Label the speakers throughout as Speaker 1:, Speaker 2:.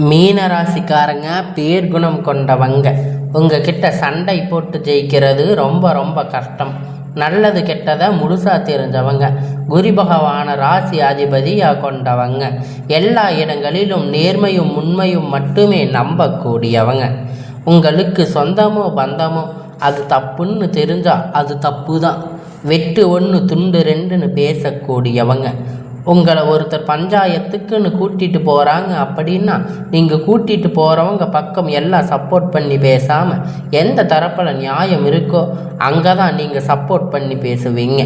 Speaker 1: மீனராசிக்காரங்க பேர்குணம் கொண்டவங்க. உங்ககிட்ட சண்டை போட்டு ஜெயிக்கிறது ரொம்ப ரொம்ப கஷ்டம். நல்லது கெட்டதை முழுசா தெரிஞ்சவங்க. குரு பகவான ராசி அதிபதியாக கொண்டவங்க. எல்லா இடங்களிலும் நேர்மையும் உண்மையும் மட்டுமே நம்பக்கூடியவங்க. உங்களுக்கு சொந்தமோ பந்தமோ அது தப்புன்னு தெரிஞ்சா அது தப்பு தான். வெட்டு ஒன்று துண்டு ரெண்டுன்னு பேசக்கூடியவங்க. உங்களை ஒருத்தர் பஞ்சாயத்துக்குன்னு கூட்டிகிட்டு போகிறாங்க அப்படின்னா நீங்கள் கூட்டிகிட்டு போகிறவங்க பக்கம் எல்லாம் சப்போர்ட் பண்ணி பேசாமல் எந்த தரப்பில் நியாயம் இருக்கோ அங்கே தான் நீங்கள் சப்போர்ட் பண்ணி பேசுவீங்க.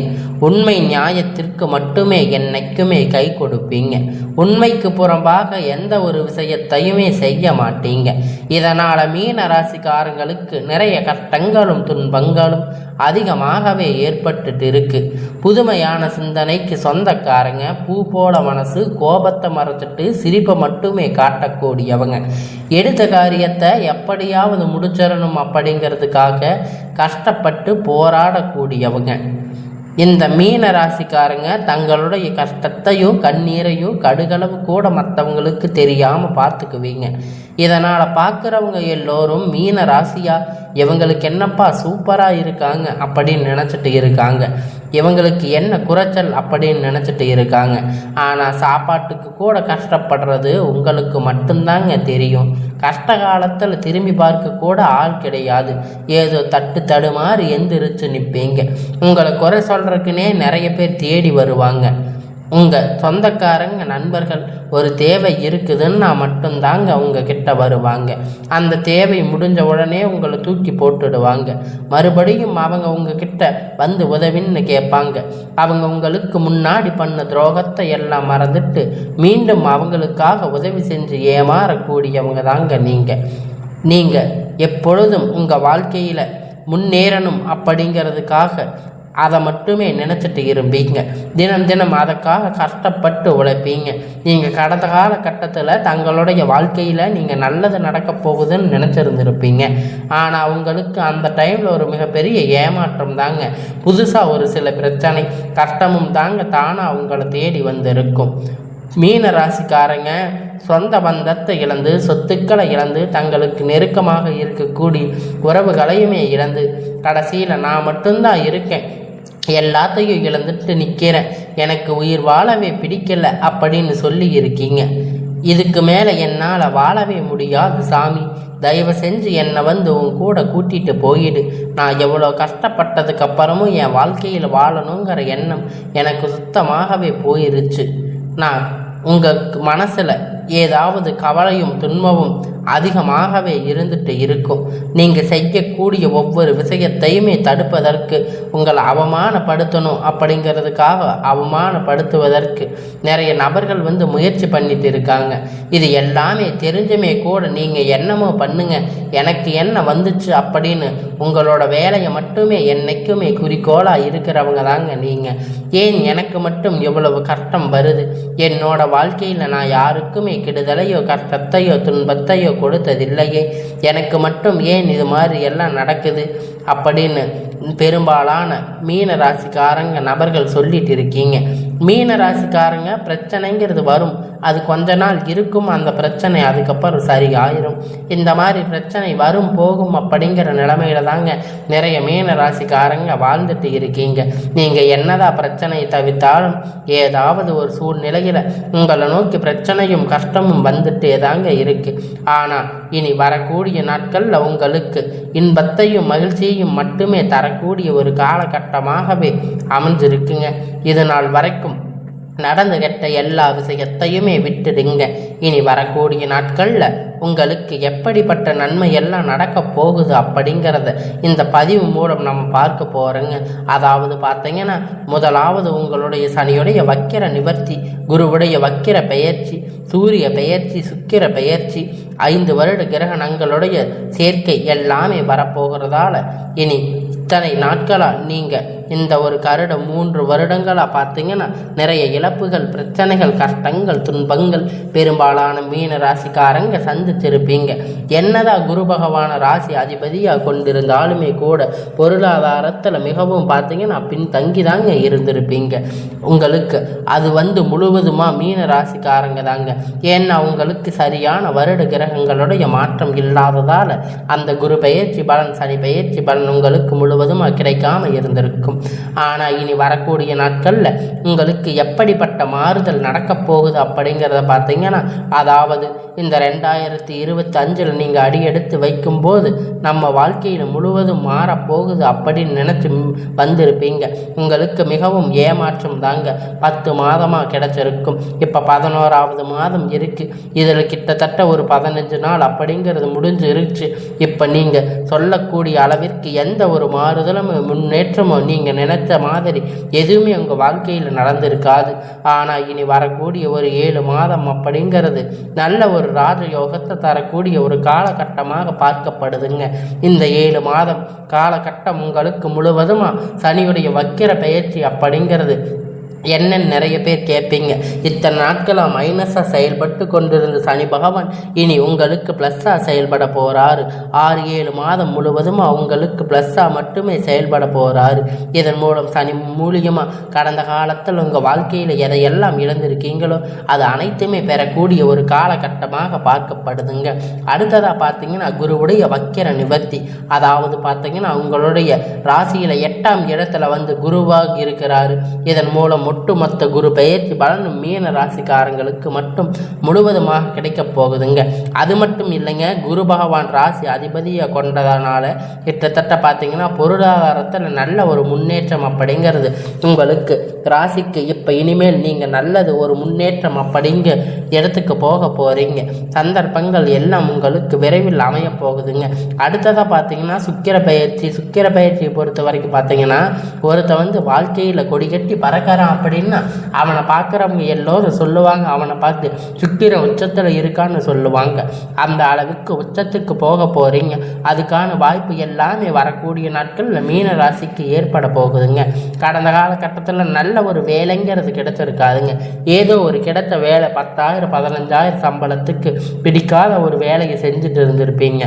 Speaker 1: உண்மை நியாயத்திற்கு மட்டுமே என்னைக்குமே கை கொடுப்பீங்க. உண்மைக்கு புறம்பாக எந்த ஒரு விஷயத்தையுமே செய்ய மாட்டீங்க. இதனால் மீன ராசிக்காரங்களுக்கு நிறைய கஷ்டங்களும் துன்பங்களும் அதிகமாகவே ஏற்பட்டுட்டு இருக்கு. புதுமையான சிந்தனைக்கு சொந்தக்காரங்க. பூ போல மனசு, கோபத்தை மறைச்சிட்டு சிரிப்பை மட்டுமே காட்டக்கூடியவங்க. எடுத்த காரியத்தை எப்படியாவது முடிச்சிடணும் அப்படிங்கிறதுக்காக கஷ்டப்பட்டு போராடக்கூடியவங்க. இந்த மீன ராசிக்காரங்க தங்களுடைய கஷ்டத்தையும் கண்ணீரையும் கடுகளவு கூட மற்றவங்களுக்கு தெரியாமல் பார்த்துக்குவீங்க. இதனால் பார்க்குறவங்க எல்லோரும் மீன ராசியா இவங்களுக்கு என்னப்பா சூப்பராக இருக்காங்க அப்படின்னு நினச்சிட்டு இருக்காங்க. இவங்களுக்கு என்ன குறைச்சல் அப்படின்னு நினச்சிட்டு இருக்காங்க. ஆனால் சாப்பாட்டுக்கு கூட கஷ்டப்படுறது உங்களுக்கு மட்டும்தாங்க தெரியும். கஷ்ட காலத்தில் திரும்பி பார்க்க கூட ஆள் கிடையாது. ஏதோ தடுமாறி எந்திரிச்சு நிற்பீங்க. உங்களை குறை சொல்கிறதுக்குனே நிறைய பேர் தேடி வருவாங்க. உங்கள் சொந்தக்காரங்க நண்பர்கள் ஒரு தேவை இருக்குதுன்னா மட்டும்தாங்க உங்ககிட்ட வருவாங்க. அந்த தேவை முடிஞ்ச உடனே உங்களை தூக்கி போட்டுடுவாங்க. மறுபடியும் அவங்க உங்ககிட்ட வந்து உதவின்னு கேட்பாங்க. அவங்க உங்களுக்கு முன்னாடி பண்ண துரோகத்தை எல்லாம் மறந்துட்டு மீண்டும் அவங்களுக்காக உதவி செஞ்சு ஏமாறக்கூடியவங்க தாங்க நீங்கள் எப்பொழுதும் உங்கள் வாழ்க்கையில் முன்னேறணும் அப்படிங்கிறதுக்காக அதை மட்டுமே நினச்சிட்டு இருப்பீங்க. தினம் தினம் அதுக்காக கஷ்டப்பட்டு உழைப்பீங்க. நீங்கள் கடந்த காலகட்டத்தில் தங்களுடைய வாழ்க்கையில் நீங்கள் நல்லது நடக்க போகுதுன்னு நினச்சிருந்துருப்பீங்க. ஆனால் உங்களுக்கு அந்த டைமில் ஒரு மிகப்பெரிய ஏமாற்றம் தாங்க. புதுசாக ஒரு சில பிரச்சனை கஷ்டமும் தாங்க தானாக உங்களை தேடி வந்திருக்கும். மீன ராசிக்காரங்க சொந்த பந்தத்தை இழந்து, சொத்துக்களை இழந்து, தங்களுக்கு நெருக்கமாக இருக்கக்கூடிய உறவுகளையுமே இழந்து கடைசியில் நான் மட்டும்தான் இருக்கேன், எல்லாத்தையும் இழந்துட்டு நிற்கிறேன், எனக்கு உயிர் வாழவே பிடிக்கல அப்படின்னு சொல்லி இருக்கீங்க. இதுக்கு மேலே என்னால் வாழவே முடியாது சாமி, தயவு செஞ்சு என்னை வந்து உன் கூட கூட்டிகிட்டு போயிடு. நான் எவ்வளோ கஷ்டப்பட்டதுக்கு அப்புறமும் என் வாழ்க்கையில் வாழணுங்கிற எண்ணம் எனக்கு சுத்தமாகவே போயிருச்சு. நான் உங்கள் மனசில் ஏதாவது கவலையும் துன்பமும் அதிகமாகவே இருந்துட்டு இருக்கும். நீங்கள் செய்யக்கூடிய ஒவ்வொரு விஷயத்தையுமே தடுப்பதற்கு, உங்களை அவமானப்படுத்தணும் அப்படிங்கிறதுக்காக அவமானப்படுத்துவதற்கு நிறைய நபர்கள் வந்து முயற்சி பண்ணிட்டு இருக்காங்க. இது எல்லாமே தெரிஞ்சுமே கூட நீங்கள் என்னமோ பண்ணுங்க, எனக்கு என்ன வந்துச்சு அப்படின்னு உங்களோட வேலையை மட்டுமே என்னைக்குமே குறிக்கோளாக இருக்கிறவங்க தாங்க நீங்கள். ஏன் எனக்கு மட்டும் எவ்வளவு கஷ்டம் வருது? என்னோட வாழ்க்கையில் நான் யாருக்குமே கெடுதலையோ கஷ்டத்தையோ துன்பத்தையோ கொடுத்ததில்லையே, எனக்கு மட்டும் ஏன் இது மாதிரி எல்லாம் நடக்குது அப்படின்னு பெரும்பாலான மீன ராசிக்காரங்க நபர்கள் சொல்லிட்டு இருக்கீங்க. மீன ராசிக்காரங்க பிரச்சனைங்கிறது வரும், அது கொஞ்ச நாள் இருக்கும். அந்த பிரச்சனை அதுக்கப்புறம் சரி ஆயிரும். இந்த மாதிரி பிரச்சனை வரும் போகும் அப்படிங்கிற நிலைமையில தாங்க நிறைய மீன ராசிக்காரங்க வாழ்ந்துட்டு இருக்கீங்க. நீங்கள் என்னதான் பிரச்சனையை தவிர்த்தாலும் ஏதாவது ஒரு சூழ்நிலையில் உங்களை நோக்கி பிரச்சனையும் கஷ்டமும் வந்துட்டே தாங்க இருக்கு. ஆனால் இனி வரக்கூடிய நாட்களில் உங்களுக்கு இன்பத்தையும் மகிழ்ச்சியையும் மட்டுமே தரக்கூடிய ஒரு காலகட்டமாகவே அமைஞ்சிருக்குங்க. இது நாள் வரைக்கும் நடந்து கெட்ட எல்லா விஷயத்தையுமே விட்டுடுங்க. இனி வரக்கூடிய நாட்களில் உங்களுக்கு எப்படிப்பட்ட நன்மை எல்லாம் நடக்க போகுது அப்படிங்கிறத இந்த பதிவு மூலம் நம்ம பார்க்க போகிறோங்க. அதாவது பார்த்தீங்கன்னா, முதலாவது உங்களுடைய சனியுடைய வக்கிர நிவர்த்தி, குருவுடைய வக்கிர பெயர்ச்சி, சூரிய பெயர்ச்சி, சுக்கிர பெயர்ச்சி, 5 வருட கிரகணங்களுடைய சேர்க்கை எல்லாமே வரப்போகிறதால இனி இத்தனை நாட்களாக நீங்கள் இந்த ஒரு கருடம் 3 வருடங்களாக பார்த்தீங்கன்னா நிறைய இழப்புகள், பிரச்சனைகள், கஷ்டங்கள், துன்பங்கள் பெரும்பாலான மீன ராசிக்காரங்க சந்திச்சிருப்பீங்க. என்னதான் குரு பகவான ராசி அதிபதியாக கொண்டிருந்தாலுமே கூட பொருளாதாரத்தில் மிகவும் பார்த்தீங்கன்னா பின்தங்கி தாங்க இருந்திருப்பீங்க. உங்களுக்கு அது முழுவதுமாக மீன ராசிக்காரங்க தாங்க. ஏன்னா உங்களுக்கு சரியான வருட கிரகங்களுடைய மாற்றம் இல்லாததால் அந்த குரு பெயர்ச்சி பலன், சனி பெயர்ச்சி பலன் உங்களுக்கு முழுவதுமாக கிடைக்காம இருந்திருக்கும். ஆனால் இனி வரக்கூடிய நாட்களில் உங்களுக்கு எப்படிப்பட்ட மாறுதல் நடக்கப் போகுது அப்படிங்கிறத பார்த்தீங்கன்னா, அதாவது இந்த 2025 நீங்கள் அடியெடுத்து வைக்கும்போது நம்ம வாழ்க்கையில் முழுவதும் மாறப்போகுது அப்படின்னு நினச்சி வந்திருப்பீங்க. உங்களுக்கு மிகவும் ஏமாற்றம் தாங்க 10 மாதமாக கிடைச்சிருக்கும். இப்போ 11வது மாதம் இருக்குது. இதில் கிட்டத்தட்ட ஒரு 15 நாள் அப்படிங்கிறது முடிஞ்சு இருந்துச்சு. இப்போ நீங்கள் சொல்லக்கூடிய அளவிற்கு எந்த ஒரு மாறுதலும் முன்னேற்றமோ நீங்கள் நினைத்த மாதிரி எதுவுமே உங்கள் வாழ்க்கையில் நடந்திருக்காது. ஆனால் இனி வரக்கூடிய ஒரு 7 மாதம் அப்படிங்கிறது நல்ல ஒரு ராஜயோகத்தை தரக்கூடிய ஒரு காலகட்டமாக பார்க்கப்படுதுங்க. இந்த 7 மாதம் காலகட்டம் உங்களுக்கு முழுவதுமாக சனியுடைய வக்கிர பெயர்ச்சி அப்படிங்கிறது என்னன்னு நிறைய பேர் கேட்பீங்க. இத்தனை நாட்களாக மைனஸாக செயல்பட்டு கொண்டிருந்த சனி பகவான் இனி உங்களுக்கு ப்ளஸ்ஸாக செயல்பட போகிறாரு. 6-7 மாதம் முழுவதும் உங்களுக்கு ப்ளஸ்ஸாக மட்டுமே செயல்பட போகிறாரு. இதன் மூலம் சனி மூலியமாக கடந்த காலத்தில் உங்கள் வாழ்க்கையில் எதையெல்லாம் இழந்திருக்கீங்களோ அது அனைத்துமே பெறக்கூடிய ஒரு காலகட்டமாக பார்க்கப்படுதுங்க. அடுத்ததாக பார்த்தீங்கன்னா குருவுடைய வக்கிர நிவர்த்தி, அதாவது பார்த்தீங்கன்னா உங்களுடைய ராசியில் 8ஆம் இடத்துல குருவாக இருக்கிறாரு. இதன் மூலம் ஒட்டுமொத்த குரு பெயர்ச்சி பலன் மீன ராசிக்காரங்களுக்கு மட்டும் முழுவதுமாக கிடைக்க போகுதுங்க. அது மட்டும் இல்லைங்க, குரு பகவான் ராசி அதிபதியை கொண்டதனால கிட்டத்தட்ட பார்த்தீங்கன்னா பொருளாதாரத்தில் நல்ல ஒரு முன்னேற்றம் அப்படிங்கிறது உங்களுக்கு ராசிக்கு இப்போ இனிமேல் நீங்கள் நல்லது ஒரு முன்னேற்றம் அப்படிங்க இடத்துக்கு போக போகிறீங்க. சந்தர்ப்பங்கள் எல்லாம் உங்களுக்கு விரைவில் அமைய போகுதுங்க. அடுத்ததாக பார்த்தீங்கன்னா சுக்கிர பயிற்சியை பொறுத்த வரைக்கும் பார்த்தீங்கன்னா ஒருத்த வாழ்க்கையில் கொடி கட்டி பறக்கிறான் அப்படின்னா அவனை பார்க்குறவங்க எல்லோரும் சொல்லுவாங்க, அவனை பார்த்து சுக்கிரன் உச்சத்தில் இருக்கான்னு சொல்லுவாங்க. அந்த அளவுக்கு உச்சத்துக்கு போக போகிறீங்க. அதுக்கான வாய்ப்பு எல்லாமே வரக்கூடிய நாட்களில் மீன ராசிக்கு ஏற்பட போகுதுங்க. கடந்த காலகட்டத்தில் நல்ல ஒரு வேலைங்கிறது கிடைச்சிருக்காதுங்க. ஏதோ ஒரு கிடைத்த வேலை 10,000 15,000 சம்பளத்துக்கு பிடிக்காத ஒரு வேலையை செஞ்சுட்டு இருந்திருப்பீங்க.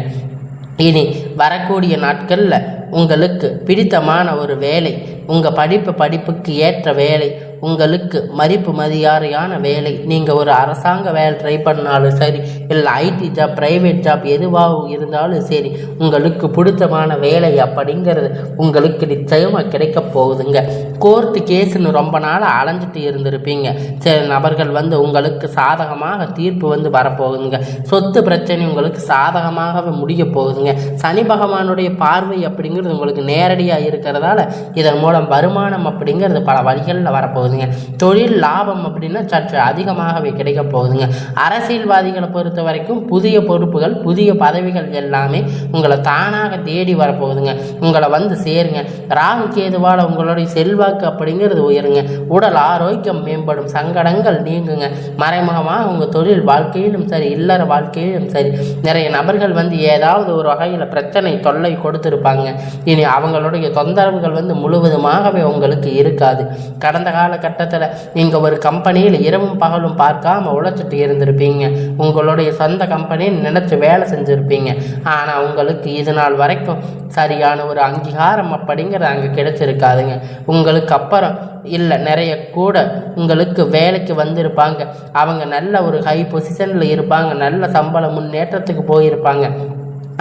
Speaker 1: இனி வரக்கூடிய நாட்களில் உங்களுக்கு பிடித்தமான ஒரு வேலை, உங்கள் படிப்புக்கு ஏற்ற வேலை, உங்களுக்கு மதிப்பு மரியாதையான வேலை, நீங்கள் ஒரு அரசாங்க வேலை ட்ரை பண்ணாலும் சரி, இல்லை ஐடி ஜாப், ப்ரைவேட் ஜாப் எதுவாக இருந்தாலும் சரி, உங்களுக்கு பிடித்தமான வேலை அப்படிங்கிறது உங்களுக்கு நிச்சயமாக கிடைக்க போகுதுங்க. கோர்ட்டு கேஸுன்னு ரொம்ப நாளாக அலைஞ்சிட்டு இருந்திருப்பீங்க. சில நபர்கள் உங்களுக்கு சாதகமாக தீர்ப்பு வரப்போகுதுங்க. சொத்து பிரச்சனை உங்களுக்கு சாதகமாகவே முடிய போகுதுங்க. சனி பகவானுடைய பார்வை அப்படிங்கிறது உங்களுக்கு நேரடியாக இருக்கிறதால இதன் மூலம் வருமானம் அப்படிங்கிறது பல வழிகளில் வரப்போகுது. தொழில் லாபம் அப்படின்னா சற்று அதிகமாகவே கிடைக்க போகுதுங்க. அரசியல்வாதிகளை பொறுத்த வரைக்கும் புதிய பொறுப்புகள், புதிய பதவிகள் எல்லாமே உங்களை தானாக தேடி வரப்போகுதுங்க. உங்களை சேருங்க. ராகு கேதுவால் உங்களுடைய செல்வாக்கு அப்படிங்கிறது உயருங்க. உடல் ஆரோக்கியம் மேம்படும், சங்கடங்கள் நீங்குங்க. மறைமுகமாக உங்கள் தொழில் வாழ்க்கையிலும் சரி, இல்லற வாழ்க்கையிலும் சரி, நிறைய நபர்கள் ஏதாவது ஒரு வகையில் பிரச்சனை தொல்லை கொடுத்துருப்பாங்க. இனி அவங்களுடைய தொந்தரவுகள் முழுவதுமாகவே உங்களுக்கு இருக்காது. கடந்த காலகட்டத்தில் நீங்கள் ஒரு கம்பெனியில் இரவும் பகலும் பார்க்காம உழைச்சிட்டு இருந்திருப்பீங்க. உங்களுடைய சொந்த கம்பெனின்னு நினைச்சு வேலை செஞ்சுருப்பீங்க. ஆனால் உங்களுக்கு இது நாள் வரைக்கும் சரியான ஒரு அங்கீகாரம் அப்படிங்கிறது அங்கே கிடைச்சிருக்காதுங்க. உங்களுக்கு அப்புறம் இல்லை நிறைய கூட உங்களுக்கு வேலைக்கு வந்திருப்பாங்க. அவங்க நல்ல ஒரு ஹை பொசிஷனில் இருப்பாங்க, நல்ல சம்பள முன்னேற்றத்துக்கு போயிருப்பாங்க.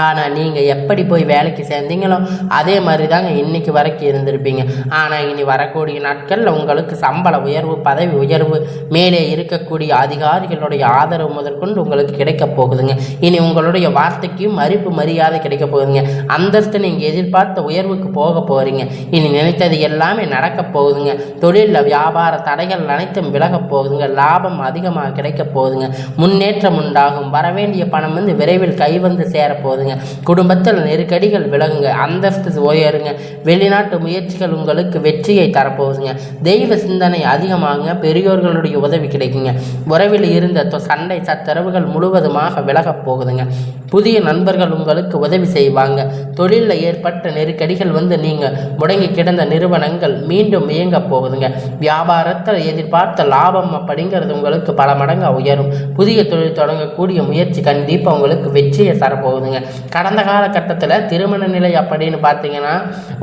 Speaker 1: ஆனால் நீங்கள் எப்படி போய் வேலைக்கு சேர்ந்தீங்களோ அதே மாதிரி தாங்க இன்றைக்கி வரைக்கும் இருந்திருப்பீங்க. ஆனால் இனி வரக்கூடிய நாட்களில் உங்களுக்கு சம்பள உயர்வு, பதவி உயர்வு, மேலே இருக்கக்கூடிய அதிகாரிகளுடைய ஆதரவு முதற்கொண்டு உங்களுக்கு கிடைக்க போகுதுங்க. இனி உங்களுடைய வார்த்தைக்கும் மதிப்பு மரியாதை கிடைக்க போகுதுங்க. அந்தஸ்து நீங்கள் எதிர்பார்த்த உயர்வுக்கு போக போகிறீங்க. இனி நினைத்தது எல்லாமே நடக்க போகுதுங்க. தொழிலில் வியாபார தடைகள் அனைத்தும் விலகப் போகுதுங்க. லாபம் அதிகமாக கிடைக்க போகுதுங்க. முன்னேற்றம் உண்டாகும். வரவேண்டிய பணம் விரைவில் கை சேரப்போகுதுங்க. தரப்போகுதுங்க. குடும்பத்தில் நெருக்கடிகள் விலகுங்க, அந்தஸ்து உயருங்க. வெளிநாட்டு முயற்சிகள் உங்களுக்கு வெற்றியை தரப்போகுதுங்க. தெய்வ சிந்தனை அதிகமாகுங்க, பெரியோர்களுடைய உதவி கிடைக்குங்க. உறவில் இருந்த சண்டை சச்சரவுகள் முழுவதுமாக விலகப் போகுதுங்க. புதிய நண்பர்கள் உங்களுக்கு உதவி செய்வாங்க. தொழிலில் ஏற்பட்ட நெருக்கடிகள் நீங்கள் முடங்கி கிடந்த நிறுவனங்கள் மீண்டும் இயங்க போகுதுங்க. வியாபாரத்தில் எதிர்பார்த்த லாபம் அப்படிங்கிறது உங்களுக்கு பல மடங்கு உயரும். புதிய தொழில் தொடங்கக்கூடிய முயற்சி கண்டிப்பாக உங்களுக்கு வெற்றியை தரப்போகுதுங்க. கடந்த காலகட்டத்தில் திருமண நிலை அப்படின்னு பார்த்தீங்கன்னா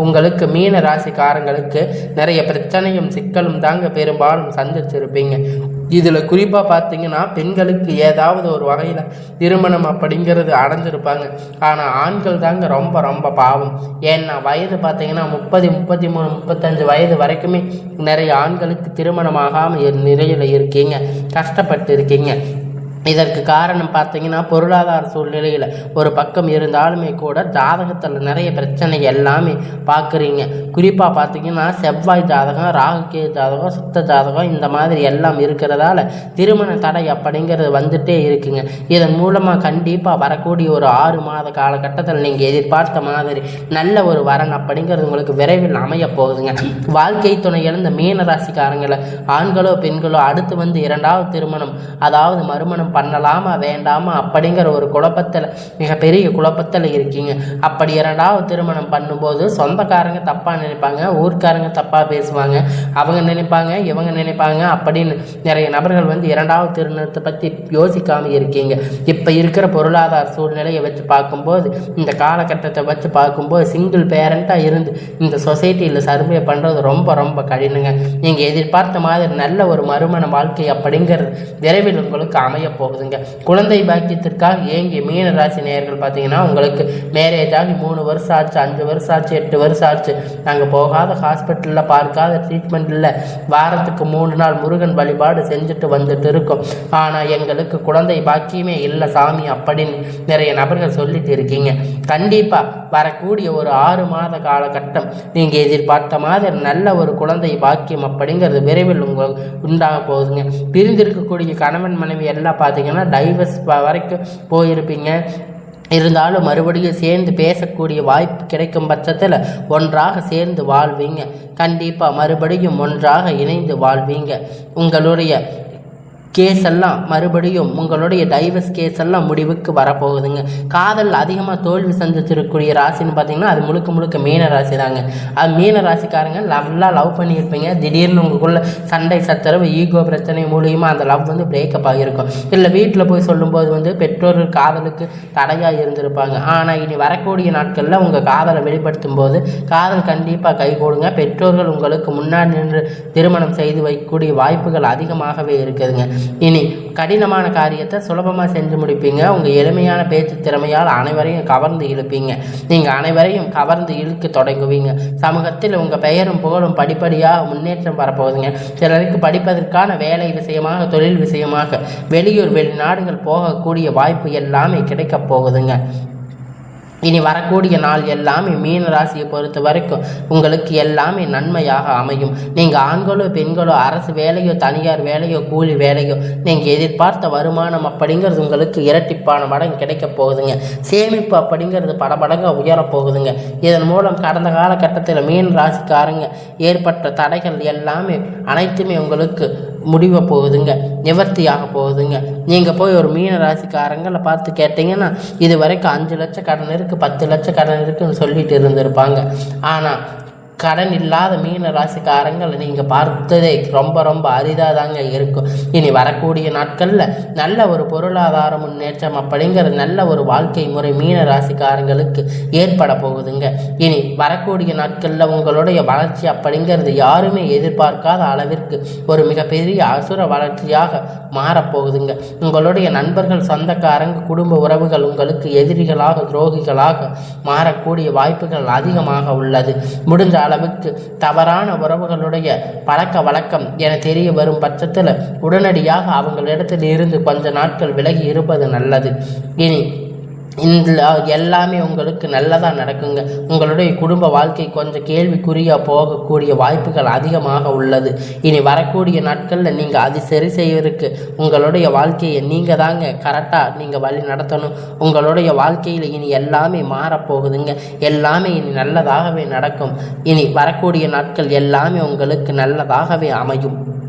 Speaker 1: உங்களுக்கு மீன ராசிக்காரங்களுக்கு நிறைய பிரச்சனையும் சிக்கலும் தாங்க பெரும்பாலும் சந்திச்சிருப்பீங்க. இதில் குறிப்பாக பார்த்தீங்கன்னா பெண்களுக்கு ஏதாவது ஒரு வகையில் திருமணம் அப்படிங்கிறது அடைஞ்சிருப்பாங்க. ஆனால் ஆண்கள் தாங்க ரொம்ப ரொம்ப பாவம். ஏன்னா வயது பார்த்தீங்கன்னா 30, 33, 35 வயது வரைக்குமே நிறைய ஆண்களுக்கு திருமணமாகாமல் நிலையில் இருக்கீங்க, கஷ்டப்பட்டு இருக்கீங்க. இதற்கு காரணம் பார்த்தீங்கன்னா பொருளாதார சூழ்நிலையில் ஒரு பக்கம் இருந்தாலுமே கூட ஜாதகத்தில் நிறைய பிரச்சனை எல்லாமே பார்க்குறீங்க. குறிப்பாக பார்த்தீங்கன்னா செவ்வாய் ஜாதகம், ராகுகே ஜாதகம், சுத்த ஜாதகம் இந்த மாதிரி எல்லாம் இருக்கிறதால திருமண தடை அப்படிங்கிறது வந்துட்டே இருக்குங்க. இதன் மூலமாக கண்டிப்பாக வரக்கூடிய ஒரு 6 மாத காலகட்டத்தில் நீங்கள் எதிர்பார்த்த மாதிரி நல்ல ஒரு வரன் அப்படிங்கிறது உங்களுக்கு விரைவில் அமைய போகுதுங்க. வாழ்க்கை துணை இழந்த மீன ராசிக்காரங்களை ஆண்களோ பெண்களோ அடுத்து 2வது திருமணம் அதாவது மறுமணம் பண்ணலாமா வேண்டாமா அப்படிங்கிற ஒரு குழப்பத்தில், மிகப்பெரிய குழப்பத்தில் இருக்கீங்க. அப்படி 2வது திருமணம் பண்ணும்போது சொந்தக்காரங்க தப்பாக நினைப்பாங்க, ஊர்க்காரங்க தப்பாக பேசுவாங்க, அவங்க நினைப்பாங்க இவங்க நினைப்பாங்க அப்படின்னு நிறைய நபர்கள் 2வது திருமணத்தை பற்றி யோசிக்காமல் இருக்கீங்க. இப்போ இருக்கிற பொருளாதார சூழ்நிலையை வச்சு பார்க்கும்போது, இந்த காலகட்டத்தை வச்சு பார்க்கும்போது சிங்கிள் பேரண்ட்டாக இருந்து இந்த சொசைட்டியில் சர்வே பண்ணுறது ரொம்ப ரொம்ப கடினங்க. நீங்கள் எதிர்பார்த்த மாதிரி நல்ல ஒரு மறுமண வாழ்க்கை அப்படிங்கிறது விரைவில் உங்களுக்கு அமைய போகுதுங்க. குழந்தை பாக்கியத்திற்காக ஏங்கி மீன ராசி நேயர்கள் பார்த்தீங்கன்னா உங்களுக்கு மேரேஜ் ஆகி 3 வருஷம் ஆச்சு, 5 வருஷம் ஆச்சு, 8 வருஷம் ஆச்சு, நாங்கள் போகாத ஹாஸ்பிட்டலில் பார்க்காத ட்ரீட்மெண்ட் இல்லை, வாரத்துக்கு 3 நாள் முருகன் வழிபாடு செஞ்சுட்டு வந்துட்டு இருக்கோம், ஆனால் எங்களுக்கு குழந்தை பாக்கியமே இல்லை சாமி அப்படின்னு நிறைய நபர்கள் சொல்லிட்டு இருக்கீங்க. கண்டிப்பாக வரக்கூடிய ஒரு 6 மாத காலகட்டம் நீங்கள் எதிர்பார்த்த மாதிரி நல்ல ஒரு குழந்தை பாக்கியம் அப்படிங்கிறது விரைவில் உங்களுக்கு உண்டாக போகுதுங்க. பிரிந்திருக்கக்கூடிய கணவன் மனைவி எல்லாம் பார்த்தீங்கன்னா டைவர்ஸ் வரைக்கும் போயிருப்பீங்க. இருந்தாலும் மறுபடியும் சேர்ந்து பேசக்கூடிய வாய்ப்பு கிடைக்கும் பட்சத்தில் ஒன்றாக சேர்ந்து வாழ்வீங்க. கண்டிப்பாக மறுபடியும் ஒன்றாக இணைந்து வாழ்வீங்க. உங்களுடைய கேஸ் எல்லாம் மறுபடியும் உங்களுடைய டைவர்ஸ் கேஸ் எல்லாம் முடிவுக்கு வரப்போகுதுங்க. காதல் அதிகமாக தோல்வி சந்திச்சிருக்கக்கூடிய ராசின்னு பார்த்தீங்கன்னா அது முழுக்க முழுக்க மீன ராசி தாங்க. அது மீன ராசிக்காரங்க நல்லா லவ் பண்ணியிருப்பீங்க. திடீர்னு உங்களுக்குள்ள சண்டை சச்சரவு ஈகோ பிரச்சனை மூலியமாக அந்த லவ் பிரேக்கப் ஆகியிருக்கும். இல்லை வீட்டில் போய் சொல்லும்போது பெற்றோர்கள் காதலுக்கு தடையாக இருந்திருப்பாங்க. ஆனால் இனி வரக்கூடிய நாட்களில் உங்கள் காதலை வெளிப்படுத்தும் போது காதல் கண்டிப்பாக கைகூடுங்க. பெற்றோர்கள் உங்களுக்கு முன்னாடி நின்று திருமணம் செய்து வைக்கக்கூடிய வாய்ப்புகள் அதிகமாகவே இருக்குதுங்க. இனி கடினமான காரியத்தை சுலபமாக செஞ்சு முடிப்பீங்க. உங்கள் எளிமையான பேச்சு திறமையால் அனைவரையும் கவர்ந்து இழுப்பீங்க. நீங்கள் அனைவரையும் கவர்ந்து இழுக்க தொடங்குவீங்க. சமூகத்தில் உங்கள் பெயரும் புகழும் படிப்படியாக முன்னேற்றம் வரப்போகுதுங்க. சிலருக்கு படிப்பதற்கான வேலை விஷயமாக, தொழில் விஷயமாக வெளியூர் வெளிநாடுகள் போகக்கூடிய வாய்ப்பு எல்லாமே கிடைக்கப் போகுதுங்க. இனி வரக்கூடிய நாள் எல்லாமே மீன ராசியை பொறுத்த வரைக்கும் உங்களுக்கு எல்லாமே நன்மையாக அமையும். நீங்கள் ஆண்களோ பெண்களோ அரசு வேலையோ தனியார் வேலையோ கூலி வேலையோ நீங்கள் எதிர்பார்த்த வருமானம் அப்படிங்கிறது உங்களுக்கு இரட்டிப்பான மடங்கு கிடைக்க போகுதுங்க. சேமிப்பு அப்படிங்கிறது பல மடங்கு உயரப்போகுதுங்க. இதன் மூலம் கடந்த காலகட்டத்தில் மீன ராசிக்காரங்க ஏற்பட்ட தடைகள் எல்லாமே அனைத்துமே உங்களுக்கு முடிவ போகுதுங்க, நிவர்த்தியாக போகுதுங்க. நீங்கள் போய் ஒரு மீன ராசிக்காரங்களை பார்த்து கேட்டிங்கன்னா இது வரைக்கும் 5 லட்சம் கடன் இருக்குது, 10 லட்சம் கடன் இருக்குன்னு சொல்லிட்டு இருந்திருப்பாங்க. ஆனால் கடன் இல்லாத மீன ராசிக்காரங்களை நீங்கள் பார்த்ததே ரொம்ப ரொம்ப அரிதாக தாங்க இருக்கும். இனி வரக்கூடிய நாட்களில் நல்ல ஒரு பொருளாதார முன்னேற்றம் அப்படிங்கிறது நல்ல ஒரு வாழ்க்கை முறை மீன ராசிக்காரங்களுக்கு ஏற்பட போகுதுங்க. இனி வரக்கூடிய நாட்களில் உங்களுடைய வளர்ச்சி அப்படிங்கிறது யாருமே எதிர்பார்க்காத அளவிற்கு ஒரு மிகப்பெரிய அசுர வளர்ச்சியாக மாறப்போகுதுங்க. உங்களுடைய நண்பர்கள், சொந்தக்காரங்க, குடும்ப உறவுகள் உங்களுக்கு எதிரிகளாக, துரோகிகளாக மாறக்கூடிய வாய்ப்புகள் அதிகமாக உள்ளது. முடிஞ்ச அளவுக்கு தவறான உறவுகளுடைய பழக்க வழக்கம் என தெரிய வரும் பட்சத்தில் உடனடியாக அவங்களிடத்தில் இருந்து கொஞ்ச நாட்கள் விலகி இருப்பது நல்லது. இனி எல்லாமே உங்களுக்கு நல்லதாக நடக்குங்க. உங்களுடைய குடும்ப வாழ்க்கை கொஞ்சம் கேள்விக்குறியாக போகக்கூடிய வாய்ப்புகள் அதிகமாக உள்ளது. இனி வரக்கூடிய நாட்களில் நீங்கள் அது சரி செய்வதற்கு உங்களுடைய வாழ்க்கையை நீங்கள் தாங்க கரெக்டாக நீங்கள் வழி நடத்தணும். உங்களுடைய வாழ்க்கையில் இனி எல்லாமே மாறப்போகுதுங்க. எல்லாமே இனி நல்லதாகவே நடக்கும். இனி வரக்கூடிய நாட்கள் எல்லாமே உங்களுக்கு நல்லதாகவே அமையும்.